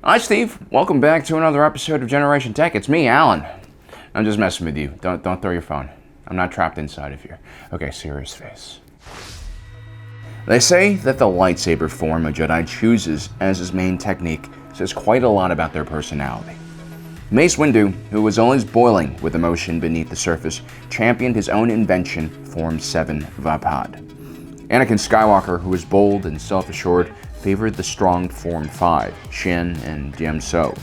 Hi Steve, welcome back to another episode of Generation Tech. It's me, Alan. I'm just messing with you. Don't throw your phone. I'm not trapped inside of here. Okay, serious face. They say that the lightsaber form a Jedi chooses as his main technique says quite a lot about their personality. Mace Windu, who was always boiling with emotion beneath the surface, championed his own invention, Form 7 Vapad. Anakin Skywalker, who was bold and self-assured, favored the strong Form 5, Shin and Diemso.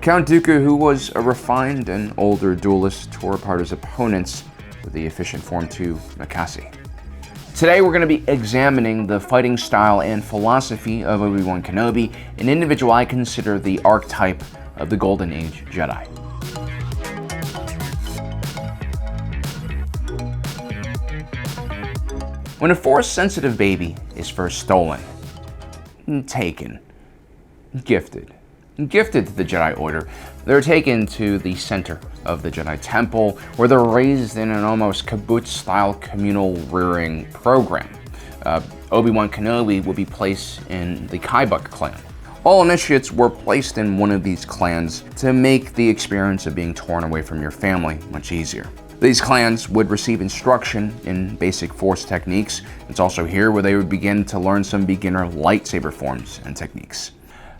Count Dooku, who was a refined and older duelist, tore apart his opponents with the efficient Form 2 Makasi. Today we're going to be examining the fighting style and philosophy of Obi Wan Kenobi, an individual I consider the archetype of the Golden Age Jedi. When a Force-sensitive baby is first stolen, taken, gifted to the Jedi Order, they're taken to the center of the Jedi Temple, where they're raised in an almost kibbutz-style communal rearing program. Obi Wan Kenobi will be placed in the Kaibuk clan. All initiates were placed in one of these clans to make the experience of being torn away from your family much easier. These clans would receive instruction in basic Force techniques. It's also here where they would begin to learn some beginner lightsaber forms and techniques.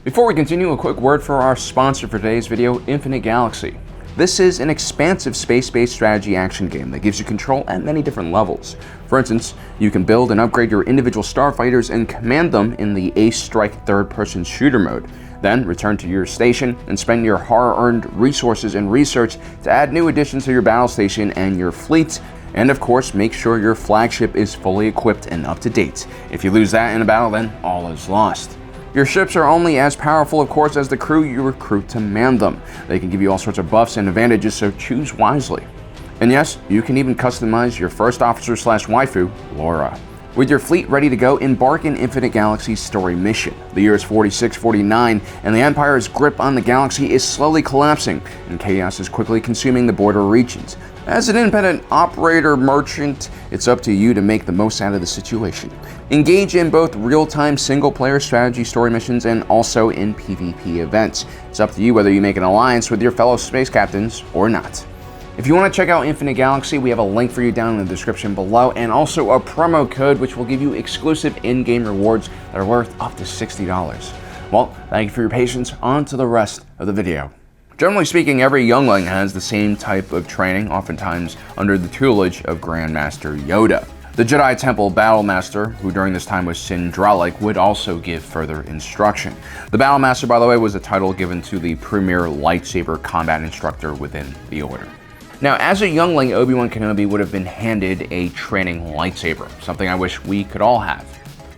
Before we continue, a quick word for our sponsor for today's video, Infinite Galaxy. This is an expansive space-based strategy action game that gives you control at many different levels. For instance, you can build and upgrade your individual starfighters and command them in the Ace Strike third-person shooter mode. Then return to your station and spend your hard-earned resources and research to add new additions to your battle station and your fleet. And of course, make sure your flagship is fully equipped and up to date. If you lose that in a battle, then all is lost. Your ships are only as powerful, of course, as the crew you recruit to man them. They can give you all sorts of buffs and advantages, so choose wisely. And yes, you can even customize your first officer/waifu, Laura. With your fleet ready to go, embark in Infinite Galaxy's story mission. The year is 4649, and the Empire's grip on the galaxy is slowly collapsing, and chaos is quickly consuming the border regions. As an independent operator merchant, it's up to you to make the most out of the situation. Engage in both real-time single-player strategy story missions and also in PvP events. It's up to you whether you make an alliance with your fellow space captains or not. If you want to check out Infinite Galaxy, we have a link for you down in the description below, and also a promo code which will give you exclusive in-game rewards that are worth up to $60. Well, thank you for your patience. On to the rest of the video. Generally speaking, every youngling has the same type of training, oftentimes under the tutelage of Grand Master Yoda. The Jedi Temple Battle Master, who during this time was Sindralik, would also give further instruction. The Battle Master, by the way, was a title given to the premier lightsaber combat instructor within the Order. Now, as a youngling, Obi Wan Kenobi would have been handed a training lightsaber, something I wish we could all have,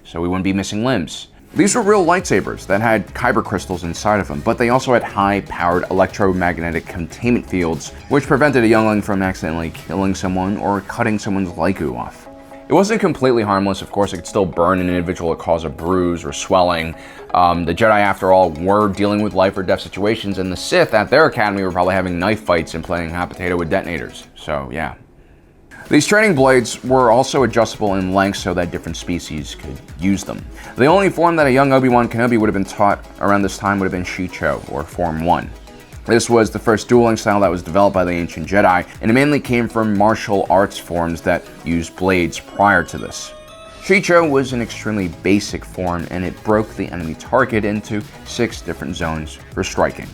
so we wouldn't be missing limbs. These were real lightsabers that had kyber crystals inside of them, but they also had high-powered electromagnetic containment fields, which prevented a youngling from accidentally killing someone or cutting someone's laiku off. It wasn't completely harmless, of course. It could still burn an individual or cause a bruise or swelling. The Jedi, after all, were dealing with life or death situations, and the Sith at their academy were probably having knife fights and playing hot potato with detonators. So, yeah. These training blades were also adjustable in length so that different species could use them. The only form that a young Obi Wan Kenobi would have been taught around this time would have been Shicho, or Form 1. This was the first dueling style that was developed by the ancient Jedi, and it mainly came from martial arts forms that used blades prior to this. Shicho was an extremely basic form, and it broke the enemy target into 6 different zones for striking.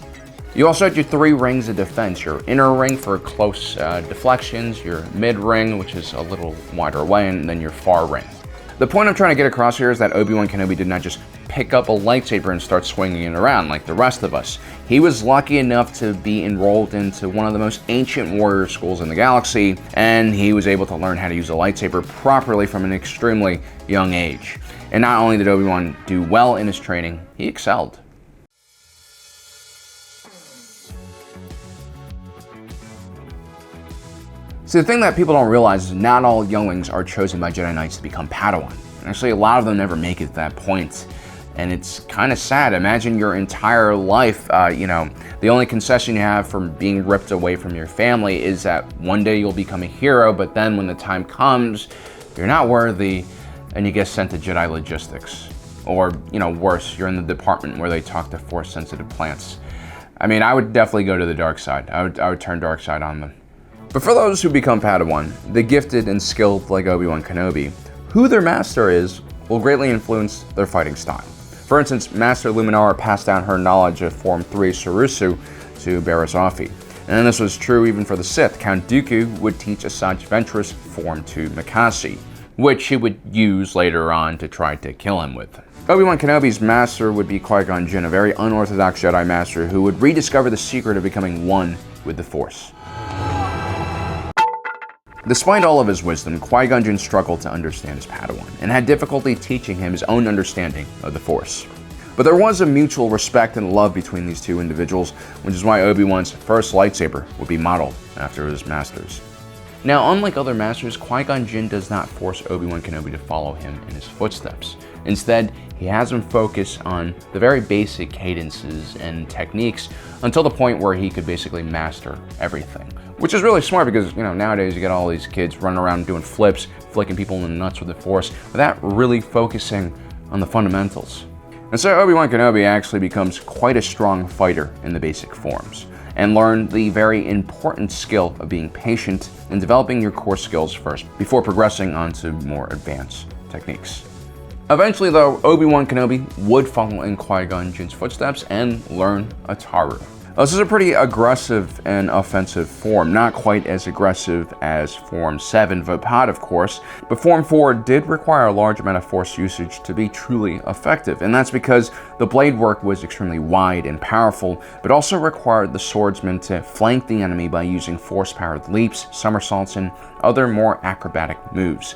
You also had your 3 rings of defense, your inner ring for close deflections, your mid ring, which is a little wider away, and then your far ring. The point I'm trying to get across here is that Obi Wan Kenobi did not just pick up a lightsaber and start swinging it around like the rest of us. He was lucky enough to be enrolled into one of the most ancient warrior schools in the galaxy, and he was able to learn how to use a lightsaber properly from an extremely young age. And not only did Obi-Wan do well in his training, he excelled. See, the thing that people don't realize is not all younglings are chosen by Jedi Knights to become Padawan. Actually, a lot of them never make it to that point. And it's kind of sad. Imagine your entire life, the only concession you have from being ripped away from your family is that one day you'll become a hero, but then when the time comes, you're not worthy, and you get sent to Jedi logistics. Or, worse, you're in the department where they talk to Force-sensitive plants. I mean, I would definitely go to the dark side. I would turn dark side on them. But for those who become Padawan, the gifted and skilled like Obi Wan Kenobi, who their master is will greatly influence their fighting style. For instance, Master Luminara passed down her knowledge of Form 3 Sarusu to Barazofi. And this was true even for the Sith. Count Dooku would teach Asajj Ventress Form 2 Makasi, which he would use later on to try to kill him with. Obi-Wan Kenobi's master would be Qui-Gon Jinn, a very unorthodox Jedi Master who would rediscover the secret of becoming one with the Force. Despite all of his wisdom, Qui-Gon Jinn struggled to understand his Padawan, and had difficulty teaching him his own understanding of the Force. But there was a mutual respect and love between these two individuals, which is why Obi-Wan's first lightsaber would be modeled after his master's. Now, unlike other masters, Qui-Gon Jinn does not force Obi-Wan Kenobi to follow him in his footsteps. Instead, he has him focus on the very basic cadences and techniques until the point where he could basically master everything. Which is really smart because, nowadays you get all these kids running around doing flips, flicking people in the nuts with the Force, without really focusing on the fundamentals. And so Obi-Wan Kenobi actually becomes quite a strong fighter in the basic forms, and learn the very important skill of being patient and developing your core skills first, before progressing on to more advanced techniques. Eventually, though, Obi-Wan Kenobi would follow in Qui-Gon Jinn's footsteps and learn Ataru. This is a pretty aggressive and offensive form, not quite as aggressive as Form 7 Vapad, of course, but Form 4 did require a large amount of Force usage to be truly effective, and that's because the blade work was extremely wide and powerful, but also required the swordsman to flank the enemy by using Force-powered leaps, somersaults, and other more acrobatic moves.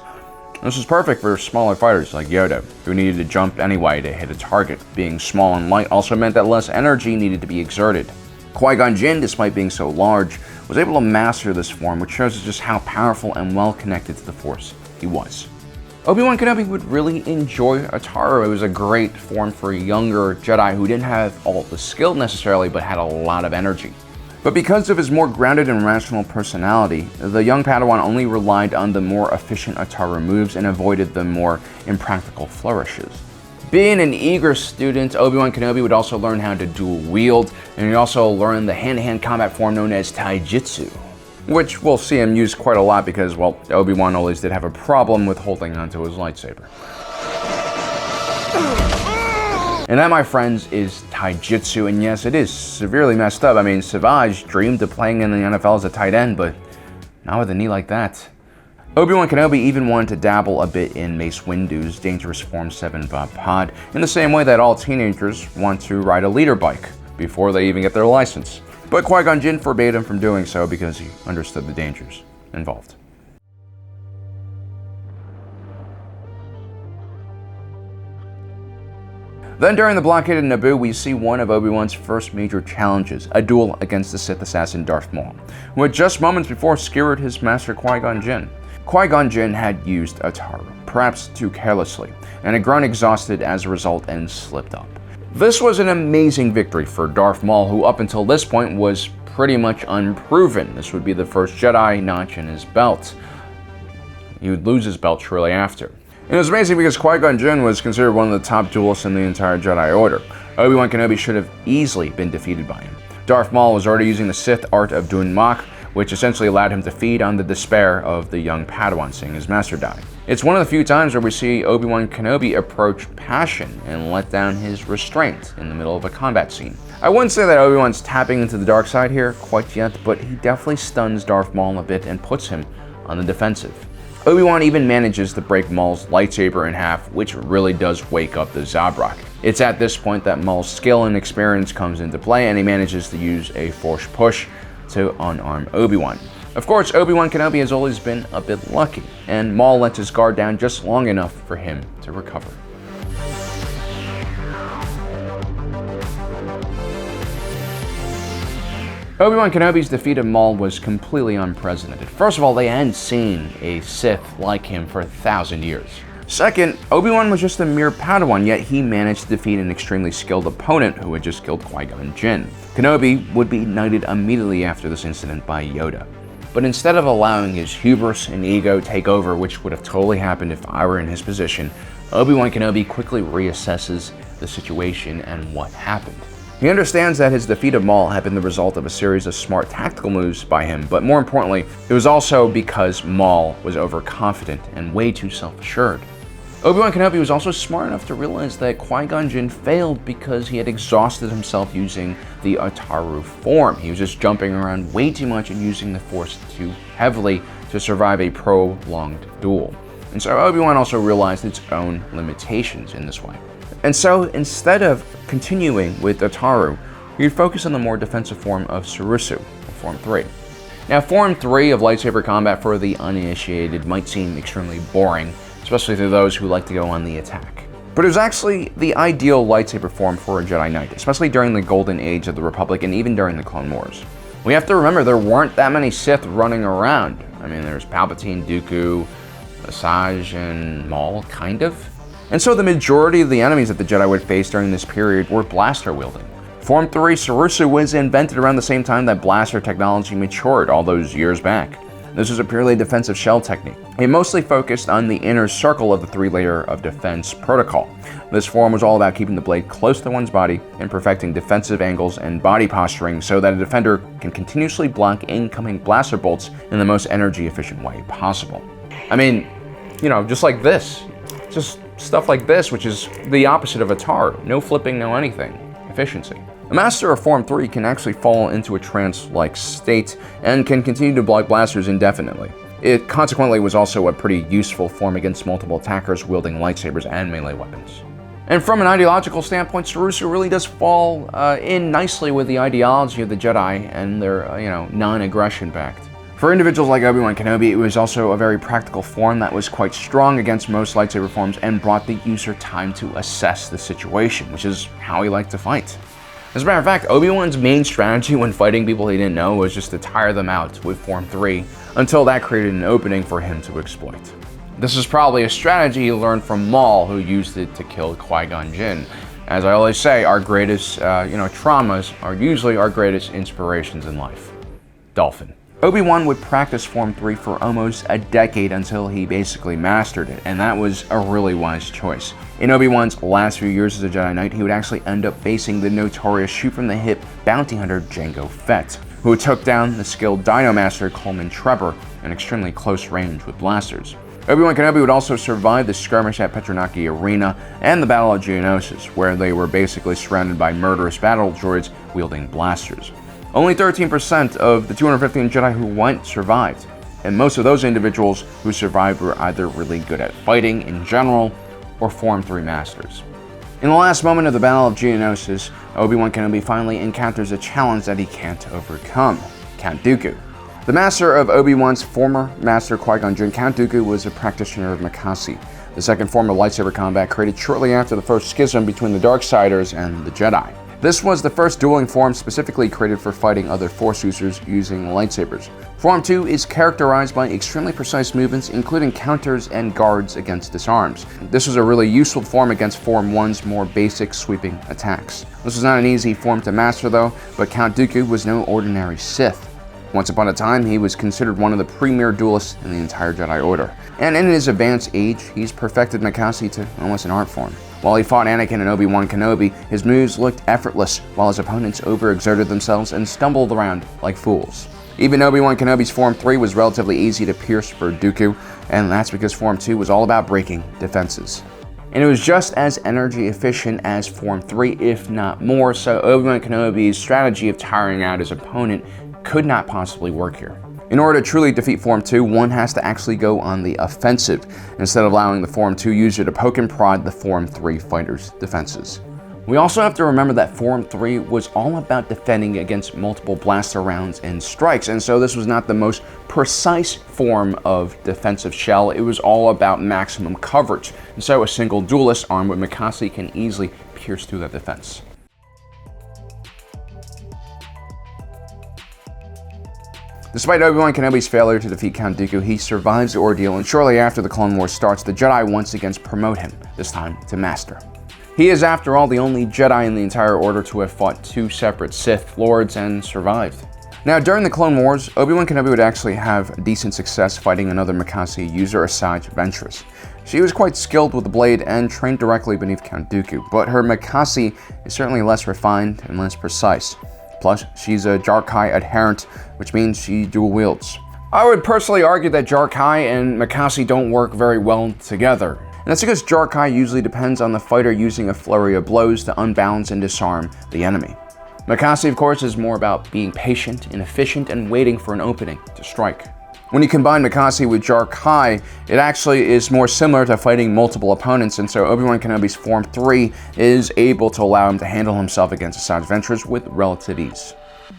This was perfect for smaller fighters like Yoda, who needed to jump anyway to hit a target. Being small and light also meant that less energy needed to be exerted. Qui-Gon Jinn, despite being so large, was able to master this form, which shows us just how powerful and well connected to the Force he was. Obi-Wan Kenobi would really enjoy Ataru. It was a great form for a younger Jedi who didn't have all the skill necessarily, but had a lot of energy. But because of his more grounded and rational personality, the young Padawan only relied on the more efficient Ataru moves and avoided the more impractical flourishes. Being an eager student, Obi-Wan Kenobi would also learn how to dual wield, and he'd also learn the hand-to-hand combat form known as Taijutsu, which we'll see him use quite a lot because, well, Obi-Wan always did have a problem with holding onto his lightsaber. And that, my friends, is Taijutsu, and yes, it is severely messed up. I mean, Savage dreamed of playing in the NFL as a tight end, but not with a knee like that. Obi-Wan Kenobi even wanted to dabble a bit in Mace Windu's dangerous Form 7 Vapad, in the same way that all teenagers want to ride a leader bike before they even get their license. But Qui-Gon Jinn forbade him from doing so because he understood the dangers involved. Then during the blockade of Naboo, we see one of Obi-Wan's first major challenges, a duel against the Sith assassin Darth Maul, who had just moments before skewered his master Qui-Gon Jinn. Qui-Gon Jinn had used Ataru, perhaps too carelessly, and had grown exhausted as a result and slipped up. This was an amazing victory for Darth Maul, who up until this point was pretty much unproven. This would be the first Jedi notch in his belt. He would lose his belt shortly after. And it was amazing because Qui-Gon Jinn was considered one of the top duelists in the entire Jedi Order. Obi-Wan Kenobi should have easily been defeated by him. Darth Maul was already using the Sith art of Dun Mak, which essentially allowed him to feed on the despair of the young Padawan seeing his master die. It's one of the few times where we see Obi-Wan Kenobi approach passion and let down his restraint in the middle of a combat scene. I wouldn't say that Obi-Wan's tapping into the dark side here quite yet, but he definitely stuns Darth Maul a bit and puts him on the defensive. Obi-Wan even manages to break Maul's lightsaber in half, which really does wake up the Zabrak. It's at this point that Maul's skill and experience comes into play, and he manages to use a Force push to unarm Obi-Wan. Of course, Obi-Wan Kenobi has always been a bit lucky, and Maul lets his guard down just long enough for him to recover. Obi-Wan Kenobi's defeat of Maul was completely unprecedented. First of all, they hadn't seen a Sith like him for 1,000 years. Second, Obi-Wan was just a mere Padawan, yet he managed to defeat an extremely skilled opponent who had just killed Qui-Gon Jinn. Kenobi would be knighted immediately after this incident by Yoda. But instead of allowing his hubris and ego take over, which would have totally happened if I were in his position, Obi Wan Kenobi quickly reassesses the situation and what happened. He understands that his defeat of Maul had been the result of a series of smart tactical moves by him, but more importantly, it was also because Maul was overconfident and way too self-assured. Obi Wan Kenobi was also smart enough to realize that Qui-Gon Jinn failed because he had exhausted himself using the Ataru form. He was just jumping around way too much and using the Force too heavily to survive a prolonged duel. And so Obi-Wan also realized its own limitations in this way. And so, instead of continuing with Ataru, he'd focus on the more defensive form of Surusu, Form 3. Now, Form 3 of lightsaber combat for the uninitiated might seem extremely boring, especially to those who like to go on the attack. But it was actually the ideal lightsaber form for a Jedi Knight, especially during the Golden Age of the Republic and even during the Clone Wars. We have to remember there weren't that many Sith running around. I mean, there's Palpatine, Dooku, Asajj, and Maul, kind of. And so the majority of the enemies that the Jedi would face during this period were blaster wielding. Form 3 Surusu was invented around the same time that blaster technology matured all those years back. This was a purely defensive shell technique. It mostly focused on the inner circle of the 3-layer of defense protocol. This form was all about keeping the blade close to one's body and perfecting defensive angles and body posturing so that a defender can continuously block incoming blaster bolts in the most energy efficient way possible. I mean, you know, just like this. Just stuff like this, which is the opposite of Ataru. No flipping, no anything. Efficiency. A master of Form 3 can actually fall into a trance-like state and can continue to block blasters indefinitely. It consequently was also a pretty useful form against multiple attackers wielding lightsabers and melee weapons. And from an ideological standpoint, Surusu really does fall in nicely with the ideology of the Jedi and their, non-aggression pact. For individuals like Obi Wan Kenobi, it was also a very practical form that was quite strong against most lightsaber forms and brought the user time to assess the situation, which is how he liked to fight. As a matter of fact, Obi-Wan's main strategy when fighting people he didn't know was just to tire them out with Form 3 until that created an opening for him to exploit. This is probably a strategy he learned from Maul, who used it to kill Qui-Gon Jinn. As I always say, our greatest, traumas are usually our greatest inspirations in life. Dolphin. Obi-Wan would practice Form 3 for almost a decade until he basically mastered it, and that was a really wise choice. In Obi-Wan's last few years as a Jedi Knight, he would actually end up facing the notorious shoot-from-the-hip bounty hunter Jango Fett, who took down the skilled Dino Master Coleman Trevor in extremely close range with blasters. Obi-Wan Kenobi would also survive the skirmish at Petronaki Arena and the Battle of Geonosis, where they were basically surrounded by murderous battle droids wielding blasters. Only 13% of the 215 Jedi who went survived, and most of those individuals who survived were either really good at fighting in general or Form 3 masters. In the last moment of the Battle of Geonosis, Obi-Wan Kenobi finally encounters a challenge that he can't overcome: Count Dooku. The master of Obi-Wan's former master Qui-Gon Jinn, Count Dooku was a practitioner of Makasi, the second form of lightsaber combat created shortly after the first schism between the Darksiders and the Jedi. This was the first dueling form specifically created for fighting other Force users using lightsabers. Form 2 is characterized by extremely precise movements, including counters and guards against disarms. This was a really useful form against Form 1's more basic sweeping attacks. This was not an easy form to master though, but Count Dooku was no ordinary Sith. Once upon a time, he was considered one of the premier duelists in the entire Jedi Order. And in his advanced age, he's perfected Makasi to almost an art form. While he fought Anakin and Obi Wan Kenobi, his moves looked effortless, while his opponents overexerted themselves and stumbled around like fools. Even Obi Wan Kenobi's Form 3 was relatively easy to pierce for Dooku, and that's because Form 2 was all about breaking defenses. And it was just as energy efficient as Form 3, if not more, so Obi Wan Kenobi's strategy of tiring out his opponent could not possibly work here. In order to truly defeat Form 2, one has to actually go on the offensive, instead of allowing the Form 2 user to poke and prod the Form 3 fighter's defenses. We also have to remember that Form 3 was all about defending against multiple blaster rounds and strikes, and so this was not the most precise form of defensive shell. It was all about maximum coverage, and so a single duelist armed with Makasi can easily pierce through that defense. Despite Obi-Wan Kenobi's failure to defeat Count Dooku, he survives the ordeal, and shortly after the Clone Wars starts, the Jedi once again promote him, this time to Master. He is, after all, the only Jedi in the entire Order to have fought two separate Sith Lords and survived. Now, during the Clone Wars, Obi-Wan Kenobi would actually have decent success fighting another Makasi user, Asajj Ventress. She was quite skilled with the blade and trained directly beneath Count Dooku, but her Makasi is certainly less refined and less precise. Plus, she's a Jar-Kai adherent, which means she dual wields. I would personally argue that Jar-Kai and Makasi don't work very well together. And that's because Jar-Kai usually depends on the fighter using a flurry of blows to unbalance and disarm the enemy. Makasi, of course, is more about being patient and efficient and waiting for an opening to strike. When you combine Makasi with Jar-Kai, it actually is more similar to fighting multiple opponents, and so Obi Wan Kenobi's Form 3 is able to allow him to handle himself against Asajj Ventress with relative ease.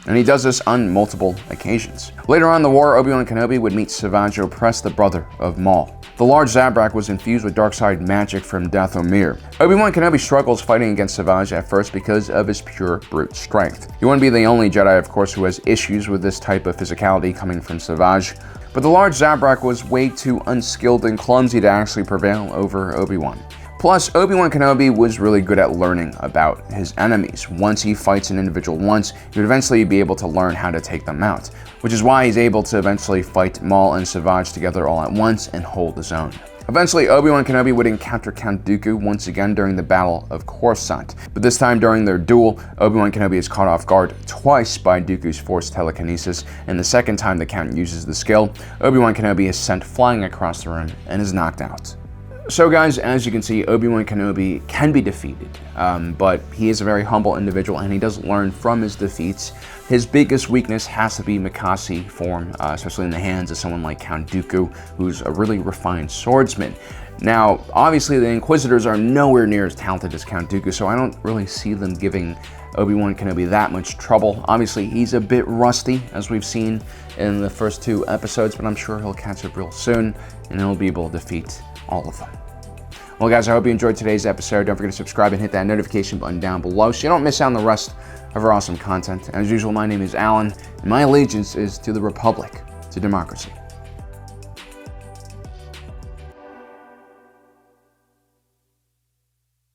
And he does this on multiple occasions. Later on in the war, Obi Wan Kenobi would meet Savage Opress, the brother of Maul. The large Zabrak was infused with dark side magic from Dathomir. Obi Wan Kenobi struggles fighting against Savage at first because of his pure brute strength. He wouldn't be the only Jedi, of course, who has issues with this type of physicality coming from Savage, but the large Zabrak was way too unskilled and clumsy to actually prevail over Obi-Wan. Plus, Obi Wan Kenobi was really good at learning about his enemies. Once he fights an individual once, he would eventually be able to learn how to take them out, which is why he's able to eventually fight Maul and Savage together all at once and hold his own. Eventually, Obi Wan Kenobi would encounter Count Dooku once again during the Battle of Coruscant, but this time during their duel, Obi Wan Kenobi is caught off guard twice by Dooku's forced telekinesis, and the second time the Count uses the skill, Obi Wan Kenobi is sent flying across the room and is knocked out. So guys, as you can see, Obi Wan Kenobi can be defeated, but he is a very humble individual and he does learn from his defeats. His biggest weakness has to be Makasi form, especially in the hands of someone like Count Dooku, who's a really refined swordsman. Now, obviously the Inquisitors are nowhere near as talented as Count Dooku, so I don't really see them giving Obi Wan Kenobi that much trouble. Obviously, he's a bit rusty, as we've seen in the first 2 episodes, but I'm sure he'll catch up real soon, and he'll be able to defeat all of them. Well guys, I hope you enjoyed today's episode. Don't forget to subscribe and hit that notification button down below so you don't miss out on the rest of our awesome content. As usual, my name is Alan, and my allegiance is to the Republic, to democracy.